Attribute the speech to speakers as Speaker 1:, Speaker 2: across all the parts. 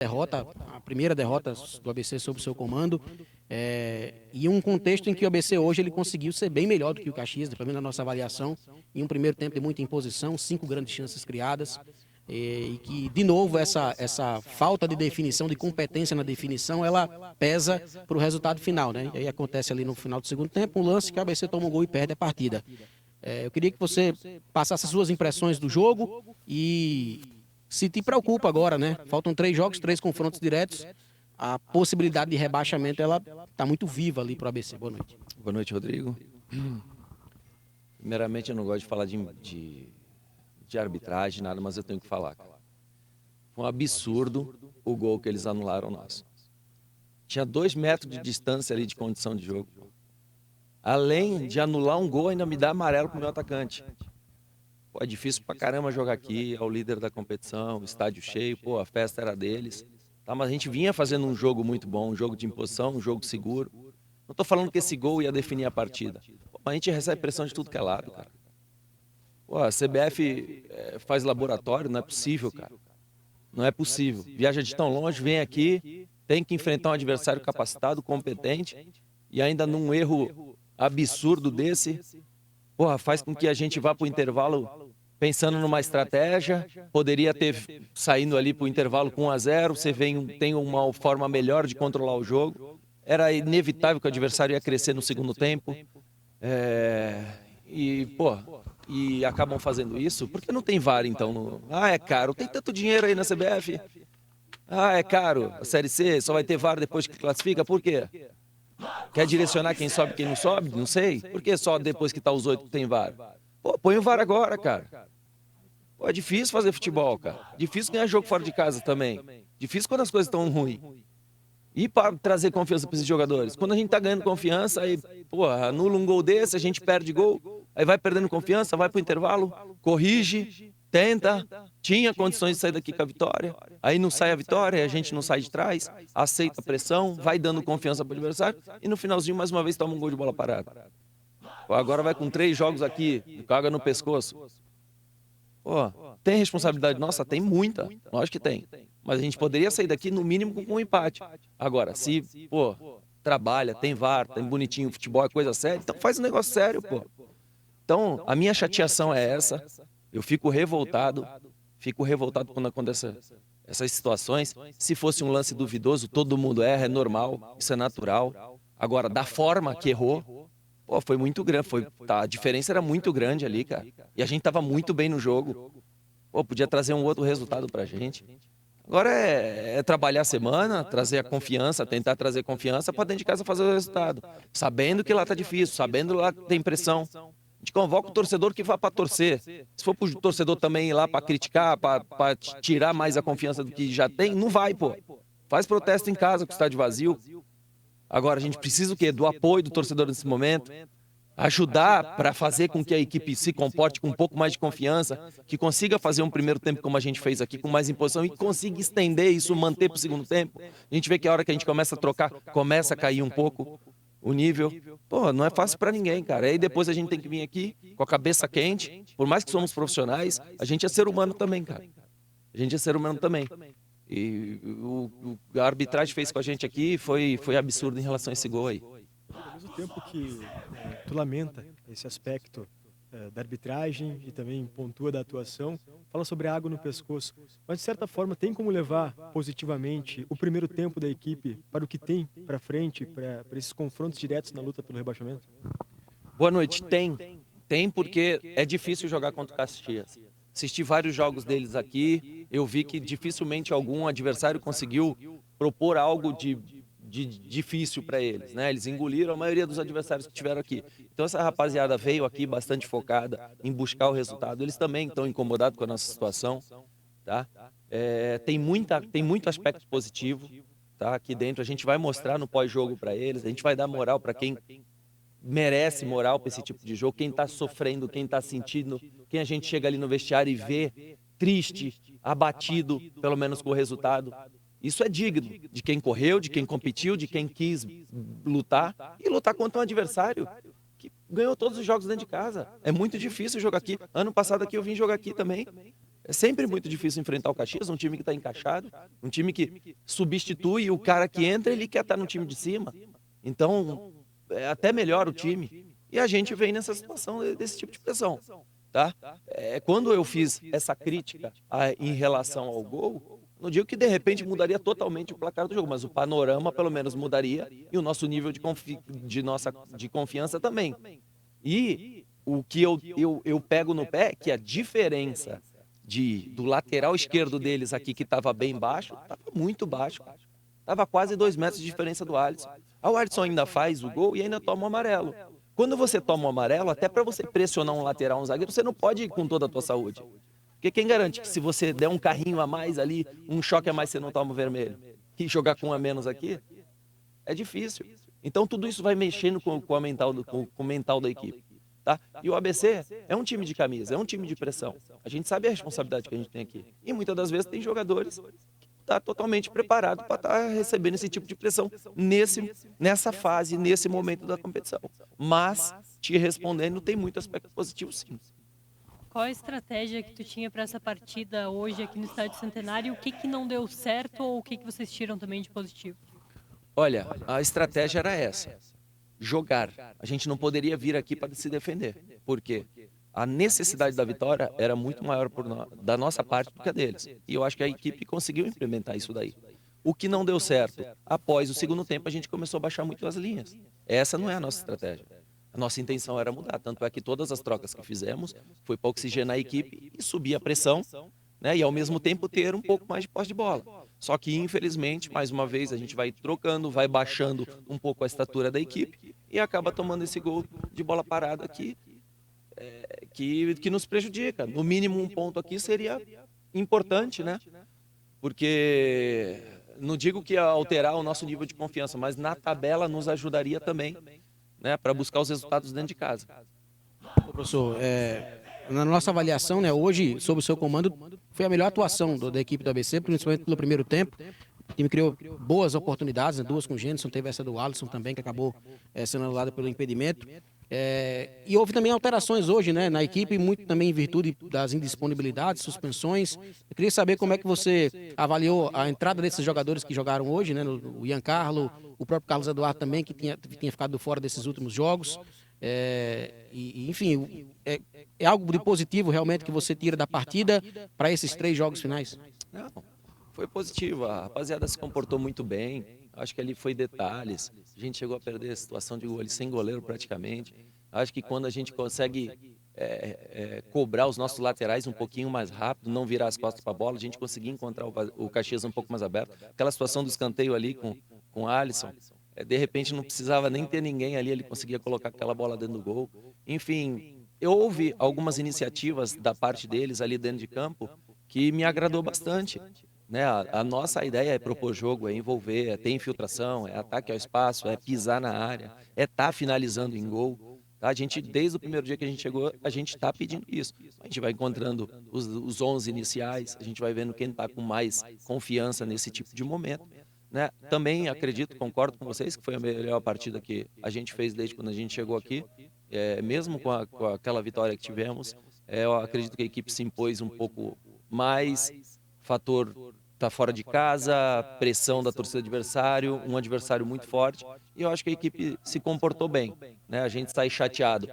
Speaker 1: derrota, a primeira derrota do ABC sob o seu comando, e um contexto em que o ABC hoje ele conseguiu ser bem melhor do que o Caxias, pelo menos na nossa avaliação, em um primeiro tempo de muita imposição, 5 grandes chances criadas, e que, de novo, essa falta de definição, de competência na definição, ela pesa para o resultado final, né? E aí acontece ali no final do segundo tempo, um lance que o ABC toma um gol e perde a partida. Eu queria que você passasse as suas impressões do jogo e se te preocupa agora, né? Faltam 3 jogos, 3 confrontos diretos. A possibilidade de rebaixamento, ela está muito viva ali para o ABC. Boa noite.
Speaker 2: Boa noite, Rodrigo. Primeiramente, eu não gosto de falar de arbitragem, nada, mas eu tenho que falar, cara. Foi um absurdo o gol que eles anularam nosso. Tinha 2 metros de distância ali de condição de jogo. Além de anular um gol, ainda me dá amarelo pro meu atacante. Pô, é difícil pra caramba jogar aqui, é o líder da competição, estádio cheio, pô, a festa era deles. Tá, mas a gente vinha fazendo um jogo muito bom, um jogo de imposição, um jogo seguro. Não tô falando que esse gol ia definir a partida. Pô, a gente recebe pressão de tudo que é lado, cara. Pô, a CBF faz laboratório, não é possível, cara. Não é possível. Viaja de tão longe, vem aqui, tem que enfrentar um adversário capacitado, competente, e ainda num erro absurdo desse, porra, faz com que a gente vá para o intervalo pensando numa estratégia, poderia ter saindo ali para o intervalo com 1-0, você tem uma forma melhor de controlar o jogo, era inevitável que o adversário ia crescer no segundo tempo, e acabam fazendo isso, porque não tem VAR então? É caro, tem tanto dinheiro aí na CBF, é caro, a Série C só vai ter VAR depois que classifica, por quê? Quer direcionar quem sobe e quem não sobe? Não sei. Por que só depois que tá os 8 tem VAR? Pô, põe o VAR agora, cara. Pô, é difícil fazer futebol, cara. Difícil ganhar jogo fora de casa também. Difícil quando as coisas estão ruins. E para trazer confiança para esses jogadores? Quando a gente tá ganhando confiança, aí, pô, anula um gol desse, a gente perde gol, aí vai perdendo confiança, vai pro intervalo, corrige, tenta, tinha condições de sair daqui com a vitória, aí não sai a vitória, a gente não sai de trás, aceita a pressão, vai dando confiança pro adversário, e no finalzinho, mais uma vez, toma um gol de bola parada. Pô, agora vai com 3 jogos aqui, caga no pescoço. Pô, tem responsabilidade nossa? Tem muita, lógico que tem. Mas a gente poderia sair daqui no mínimo com um empate. Agora, se, pô, trabalha, tem VAR, tem bonitinho, futebol é coisa séria, então faz um negócio sério, pô. Então, a minha chateação é essa, eu fico revoltado quando acontece essas situações. Se fosse um lance duvidoso, todo mundo erra, é normal, isso é natural. Agora, da forma que errou, pô, foi muito grande, a diferença era muito grande ali, cara. E a gente tava muito bem no jogo. Pô, podia trazer um outro resultado pra gente. Agora é trabalhar a semana, trazer a confiança, tentar trazer confiança para dentro de casa fazer o resultado. Sabendo que lá tá difícil, sabendo lá que tem pressão. A gente convoca o torcedor que vá para torcer. Se for pro torcedor também ir lá para criticar, para tirar mais a confiança do que já tem, não vai, pô. Faz protesto em casa com o estádio vazio. Agora, a gente precisa o quê? Do apoio do torcedor nesse momento. Ajudar para fazer com que a equipe se comporte com um pouco mais de confiança, que consiga fazer um primeiro tempo como a gente fez aqui, com mais imposição, e consiga estender isso, manter para o segundo tempo. A gente vê que a hora que a gente começa a trocar, começa a cair um pouco o nível. Pô, não é fácil para ninguém, cara. Aí depois a gente tem que vir aqui com a cabeça quente, por mais que somos profissionais, a gente é ser humano também, cara. A gente é ser humano também. E a arbitragem fez com a gente aqui foi absurdo em relação a esse gol aí.
Speaker 3: Ao mesmo tempo que tu lamenta esse aspecto da arbitragem e também pontua da atuação, fala sobre a água no pescoço, mas de certa forma tem como levar positivamente o primeiro tempo da equipe para o que tem para frente, para esses confrontos diretos na luta pelo rebaixamento?
Speaker 2: Boa noite. Tem porque é difícil jogar contra o Caxias. Assisti vários jogos deles aqui, eu vi que dificilmente algum adversário conseguiu propor algo de difícil para eles, né? Eles engoliram a maioria dos adversários que tiveram aqui. Então essa rapaziada veio aqui bastante focada em buscar o resultado. Eles também estão incomodados com a nossa situação, tá? Tem muito aspecto positivo, tá? Aqui dentro a gente vai mostrar no pós-jogo para eles, a gente vai dar moral para quem merece moral para esse tipo de jogo, quem está sofrendo, quem está sentindo, quem a gente chega ali no vestiário e vê triste, abatido, pelo menos com o resultado. Isso é digno de quem correu, de quem competiu, de quem quis lutar e lutar contra um adversário que ganhou todos os jogos dentro de casa. É muito difícil jogar aqui. Ano passado aqui eu vim jogar aqui também. É sempre muito difícil enfrentar o Caxias, um time que está encaixado, um time que substitui o cara que entra, ele quer estar no time de cima. Então, é até melhor o time. E a gente vem nessa situação desse tipo de pressão, tá? Quando eu fiz essa crítica em relação ao gol, não digo que de repente mudaria totalmente o placar do jogo, mas o panorama pelo menos mudaria e o nosso nível de confiança também. E o que eu pego no pé é que a diferença do lateral esquerdo deles aqui, que estava bem baixo, estava muito baixo. Estava quase 2 metros de diferença do Alisson. O Alisson ainda faz o gol e ainda toma o amarelo. Quando você toma o amarelo, até para você pressionar um lateral, um zagueiro, você não pode ir com toda a tua saúde. Porque quem garante que se você der um carrinho a mais ali, um choque a mais, você não toma o vermelho? E jogar com um a menos aqui, é difícil. Então tudo isso vai mexendo com o mental da equipe. Tá? E o ABC é um time de camisa, é um time de pressão. A gente sabe a responsabilidade que a gente tem aqui. E muitas das vezes tem jogadores que estão totalmente preparados para estar recebendo esse tipo de pressão nessa fase, nesse momento da competição. Mas, te respondendo, tem muito aspecto positivo, sim.
Speaker 4: Qual a estratégia que tu tinha para essa partida hoje aqui no Estádio Centenário? O que não deu certo ou o que vocês tiram também de positivo?
Speaker 2: Olha, a estratégia era essa. Jogar. A gente não poderia vir aqui para se defender. Por quê? A necessidade da vitória era muito maior da nossa parte do que a deles. E eu acho que a equipe conseguiu implementar isso daí. O que não deu certo, após o segundo tempo, a gente começou a baixar muito as linhas. Essa não é a nossa estratégia. A nossa intenção era mudar. Tanto é que todas as trocas que fizemos foi para oxigenar a equipe e subir a pressão, né? E ao mesmo tempo ter um pouco mais de posse de bola. Só que, infelizmente, mais uma vez, a gente vai trocando, vai baixando um pouco a estatura da equipe e acaba tomando esse gol de bola parada aqui, que nos prejudica. No mínimo, um ponto aqui seria importante, né? Porque não digo que ia alterar o nosso nível de confiança, mas na tabela nos ajudaria também, né, para buscar os resultados dentro de casa.
Speaker 1: Professor, na nossa avaliação, né, hoje, sob o seu comando, foi a melhor atuação da equipe do ABC, principalmente pelo primeiro tempo. O time criou boas oportunidades, né, 2 com o Gênison, teve essa do Alisson também, que acabou sendo anulada pelo impedimento. E houve também alterações hoje, né, na equipe, muito também em virtude das indisponibilidades, suspensões. Eu queria saber como é que você avaliou a entrada desses jogadores que jogaram hoje, né, o Ian Carlo, o próprio Carlos Eduardo também, que tinha ficado fora desses últimos jogos. Enfim, é algo de positivo realmente que você tira da partida para esses 3 jogos finais?
Speaker 2: Não, foi positivo. A rapaziada se comportou muito bem. Acho que ali foi detalhes. A gente chegou a perder a situação de gol ali sem goleiro praticamente. Acho que quando a gente consegue cobrar os nossos laterais um pouquinho mais rápido, não virar as costas para a bola, a gente conseguir encontrar o Caxias um pouco mais aberto. Aquela situação do escanteio ali com o Alisson, de repente não precisava nem ter ninguém ali, ele conseguia colocar aquela bola dentro do gol. Enfim, houve algumas iniciativas da parte deles ali dentro de campo que me agradou bastante. Né? A nossa ideia é propor jogo, é envolver, é ter infiltração, é ataque ao espaço, é pisar na área, é estar finalizando em gol. Tá? A gente, desde o primeiro dia que a gente chegou, a gente está pedindo isso. A gente vai encontrando os 11 iniciais, a gente vai vendo quem está com mais confiança nesse tipo de momento. Né? Também acredito, concordo com vocês, que foi a melhor partida que a gente fez desde quando a gente chegou aqui. Mesmo com aquela vitória que tivemos, eu acredito que a equipe se impôs um pouco mais, fator tá fora de casa, pressão da torcida adversário, um adversário muito forte, e eu acho que a equipe se comportou bem, né? A gente sai chateado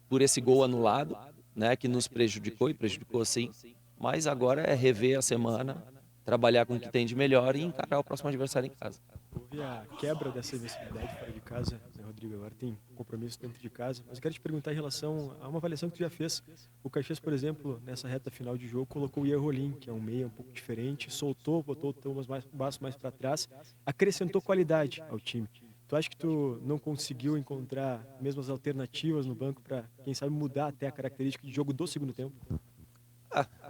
Speaker 2: por esse gol anulado, né, que nos prejudicou e prejudicou sim, mas agora é rever a semana, trabalhar com o que tem de melhor e encarar o próximo adversário em casa.
Speaker 3: Houve a quebra dessa invencibilidade fora de casa, né, Rodrigo? Agora tem compromisso dentro de casa. Mas eu quero te perguntar em relação a uma avaliação que tu já fez. O Caxias, por exemplo, nessa reta final de jogo, colocou o Ian Rolim, que é um meia um pouco diferente, botou o Thomas Basso mais para trás, acrescentou qualidade ao time. Tu acha que tu não conseguiu encontrar mesmas alternativas no banco para, quem sabe, mudar até a característica de jogo do segundo tempo?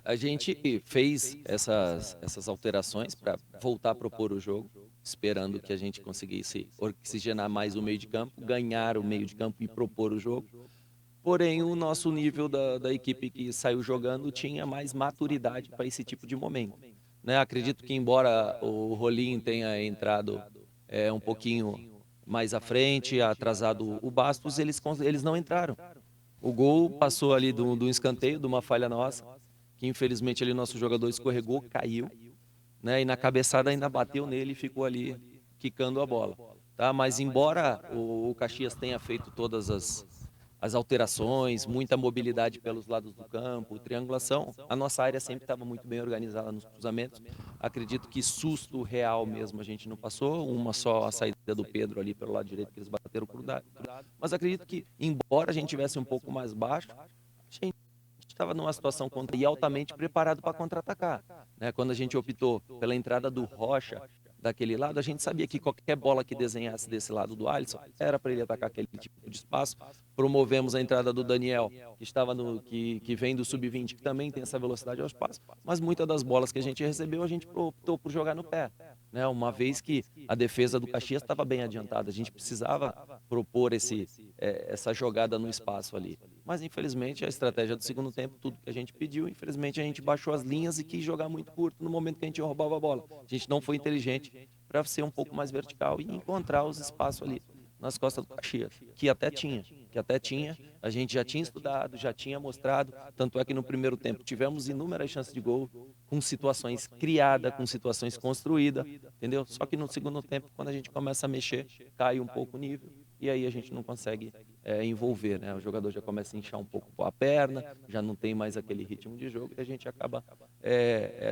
Speaker 2: A gente fez essas alterações para voltar a propor o jogo, esperando que a gente conseguisse oxigenar mais o meio de campo, ganhar o meio de campo e propor o jogo. Porém, o nosso nível da equipe que saiu jogando tinha mais maturidade para esse tipo de momento. Né? Acredito que, embora o Rolim tenha entrado um pouquinho mais à frente, atrasado o Bastos, eles não entraram. O gol passou ali do escanteio, de uma falha nossa, que infelizmente ali nosso jogador escorregou, caiu, né? E na cabeçada ainda bateu nele e ficou ali quicando a bola. Tá? Mas embora o Caxias tenha feito todas as alterações, muita mobilidade pelos lados do campo, triangulação, a nossa área sempre estava muito bem organizada nos cruzamentos. Acredito que susto real mesmo a gente não passou, uma só a saída do Pedro ali pelo lado direito, que eles bateram cruzado. Mas acredito que, embora a gente tivesse um pouco mais baixo, a gente estava numa situação contra e altamente preparado para contra-atacar. Né? Quando a gente optou pela entrada do Rocha daquele lado, a gente sabia que qualquer bola que desenhasse desse lado do Alisson era para ele atacar aquele tipo de espaço. Promovemos a entrada do Daniel, que estava que vem do sub-20, que também tem essa velocidade ao espaço, mas muitas das bolas que a gente recebeu, a gente optou por jogar no pé. Né? Uma vez que a defesa do Caxias estava bem adiantada, a gente precisava propor essa jogada no espaço ali. Mas, infelizmente, a estratégia do segundo tempo, tudo que a gente pediu, infelizmente, a gente baixou as linhas e quis jogar muito curto no momento que a gente roubava a bola. A gente não foi inteligente para ser um pouco mais vertical e encontrar os espaços ali nas costas do Caxias, que até tinha, a gente já tinha estudado, já tinha mostrado, tanto é que no primeiro tempo tivemos inúmeras chances de gol, com situações criadas, com situações construídas, entendeu? Só que no segundo tempo, quando a gente começa a mexer, cai um pouco o nível, e aí a gente não consegue envolver, né? O jogador já começa a inchar um pouco a perna, já não tem mais aquele ritmo de jogo, e a gente acaba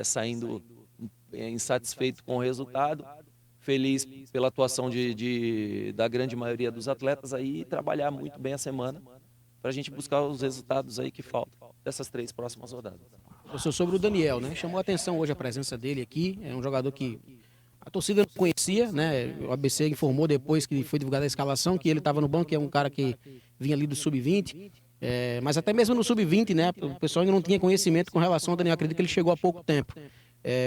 Speaker 2: saindo insatisfeito com o resultado, feliz pela atuação da grande maioria dos atletas aí e trabalhar muito bem a semana para a gente buscar os resultados aí que faltam dessas 3 próximas rodadas.
Speaker 1: Professor, sobre o Daniel, né? Chamou a atenção hoje a presença dele aqui. É um jogador que a torcida não conhecia, né? O ABC informou depois que foi divulgada a escalação que ele estava no banco, que é um cara que vinha ali do sub-20. Mas até mesmo no sub-20, né? O pessoal ainda não tinha conhecimento com relação ao Daniel. Acredito que ele chegou há pouco tempo.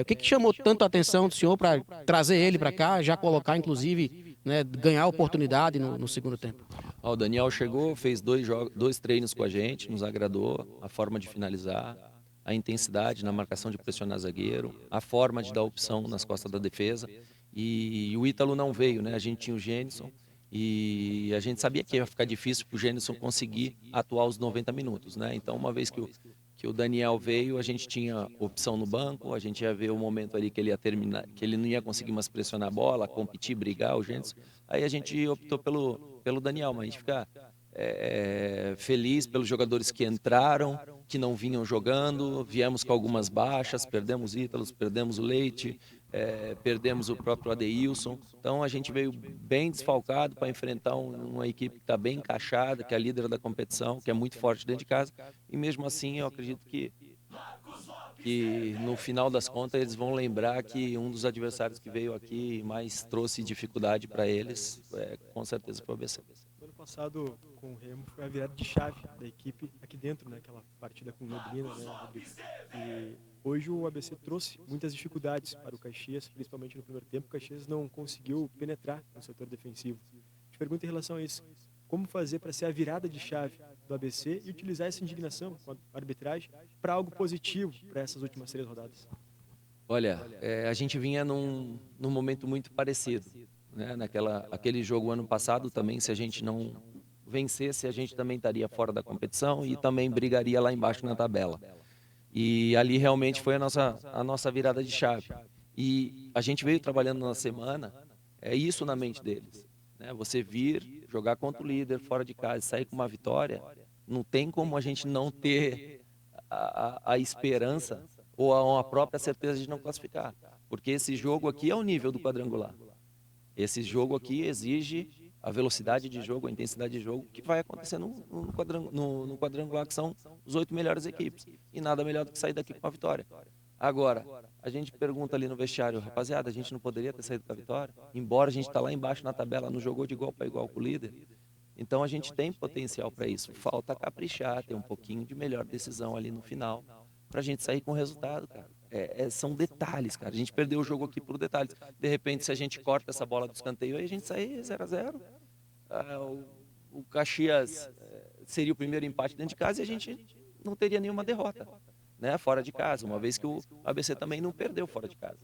Speaker 1: O que chamou tanto a atenção do senhor para trazer ele para cá, já colocar, inclusive, né, ganhar oportunidade no segundo tempo?
Speaker 2: O Daniel chegou, fez 2 treinos com a gente, nos agradou a forma de finalizar, a intensidade na marcação de pressionar zagueiro, a forma de dar opção nas costas da defesa. E o Ítalo não veio, né? A gente tinha o Gênison e a gente sabia que ia ficar difícil para o Gênison conseguir atuar os 90 minutos, né? Então, uma vez que o Daniel veio, a gente tinha opção no banco, a gente ia ver o momento ali que ele ia terminar, que ele não ia conseguir mais pressionar a bola, competir, brigar, o Gênison. Aí a gente optou pelo Daniel, mas a gente fica feliz pelos jogadores que entraram, que não vinham jogando, viemos com algumas baixas, perdemos Ítalos, perdemos o Leite, perdemos o próprio Adeilson. Então a gente veio bem desfalcado para enfrentar uma equipe que está bem encaixada, que é a líder da competição, que é muito forte dentro de casa. E mesmo assim eu acredito que no final das contas eles vão lembrar que um dos adversários que veio aqui mais trouxe dificuldade para eles, com certeza foi o ABC.
Speaker 3: No ano passado, com o Remo, foi a virada de chave da equipe aqui dentro, né? Aquela partida com Londrina, né, Rodrigo? E hoje o ABC trouxe muitas dificuldades para o Caxias, principalmente no primeiro tempo. O Caxias não conseguiu penetrar no setor defensivo. Te pergunto em relação a isso. Como fazer para ser a virada de chave do ABC e utilizar essa indignação com a arbitragem para algo positivo para essas últimas 3 rodadas?
Speaker 2: Olha, a gente vinha num momento muito parecido, né? Aquele jogo ano passado também, se a gente não vencesse, a gente também estaria fora da competição e também brigaria lá embaixo na tabela. E ali realmente foi a nossa virada de chave. E a gente veio trabalhando na semana, isso na mente deles, né? Você vir, jogar contra o líder, fora de casa, sair com uma vitória, não tem como a gente não ter a esperança ou a própria certeza de não classificar. Porque esse jogo aqui é o nível do quadrangular. Esse jogo aqui exige a velocidade de jogo, a intensidade de jogo que vai acontecer no quadrangular, que são os 8 melhores equipes. E nada melhor do que sair daqui com a vitória. Agora, a gente pergunta ali no vestiário, rapaziada, a gente não poderia ter saído com a vitória? Embora a gente está lá embaixo na tabela, não jogou de igual para igual com o líder. Então a gente tem potencial para isso. Falta caprichar, ter um pouquinho de melhor decisão ali no final, para a gente sair com o resultado, cara. São detalhes, cara. A gente perdeu o jogo aqui por detalhes. De repente, se a gente corta essa bola do escanteio, aí a gente sai 0-0. O Caxias seria o primeiro empate dentro de casa e a gente não teria nenhuma derrota, né, fora de casa, uma vez que o ABC também não perdeu fora de casa,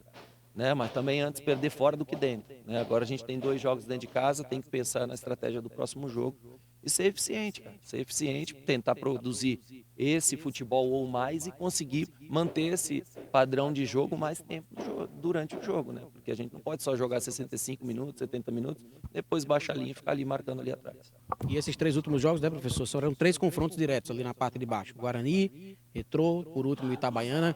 Speaker 2: né, mas também antes perder fora do que dentro, né? Agora a gente tem 2 jogos dentro de casa, tem que pensar na estratégia do próximo jogo e ser eficiente, cara. Ser eficiente, tentar produzir esse futebol ou mais e conseguir manter esse padrão de jogo mais tempo durante o jogo, né? Porque a gente não pode só jogar 65 minutos, 70 minutos, depois baixar a linha e ficar ali marcando ali atrás.
Speaker 1: E esses 3 últimos jogos, né, professor, foram 3 confrontos diretos ali na parte de baixo. Guarani, Retrô, por último Itabaiana.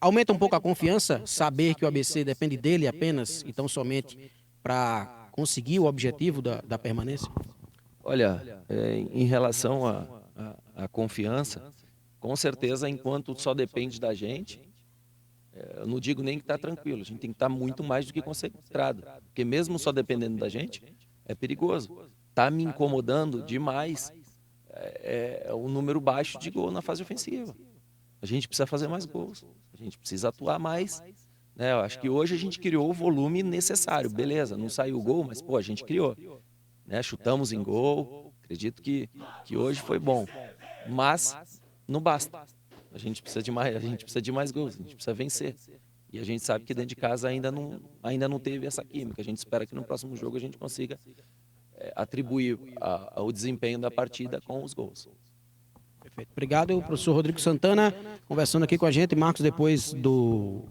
Speaker 1: Aumenta um pouco a confiança, saber que o ABC depende dele apenas e tão somente para conseguir o objetivo da permanência?
Speaker 2: Olha, em relação à confiança, com certeza, enquanto só depende da gente, eu não digo nem que está tranquilo, a gente tem que estar muito mais do que concentrado, porque mesmo só dependendo da gente, é perigoso. Está me incomodando demais o número baixo de gol na fase ofensiva. A gente precisa fazer mais gols, a gente precisa atuar mais. Né? Eu acho que hoje a gente criou o volume necessário, beleza, não saiu o gol, mas pô, a gente criou. Né? Chutamos em gol, acredito que hoje foi bom, mas não basta. A gente precisa de mais gols, a gente precisa vencer. E a gente sabe que dentro de casa ainda não teve essa química. A gente espera que no próximo jogo a gente consiga atribuir o desempenho da partida com os gols.
Speaker 1: Perfeito. Obrigado, professor Rodrigo Santana, conversando aqui com a gente. Marcos, depois do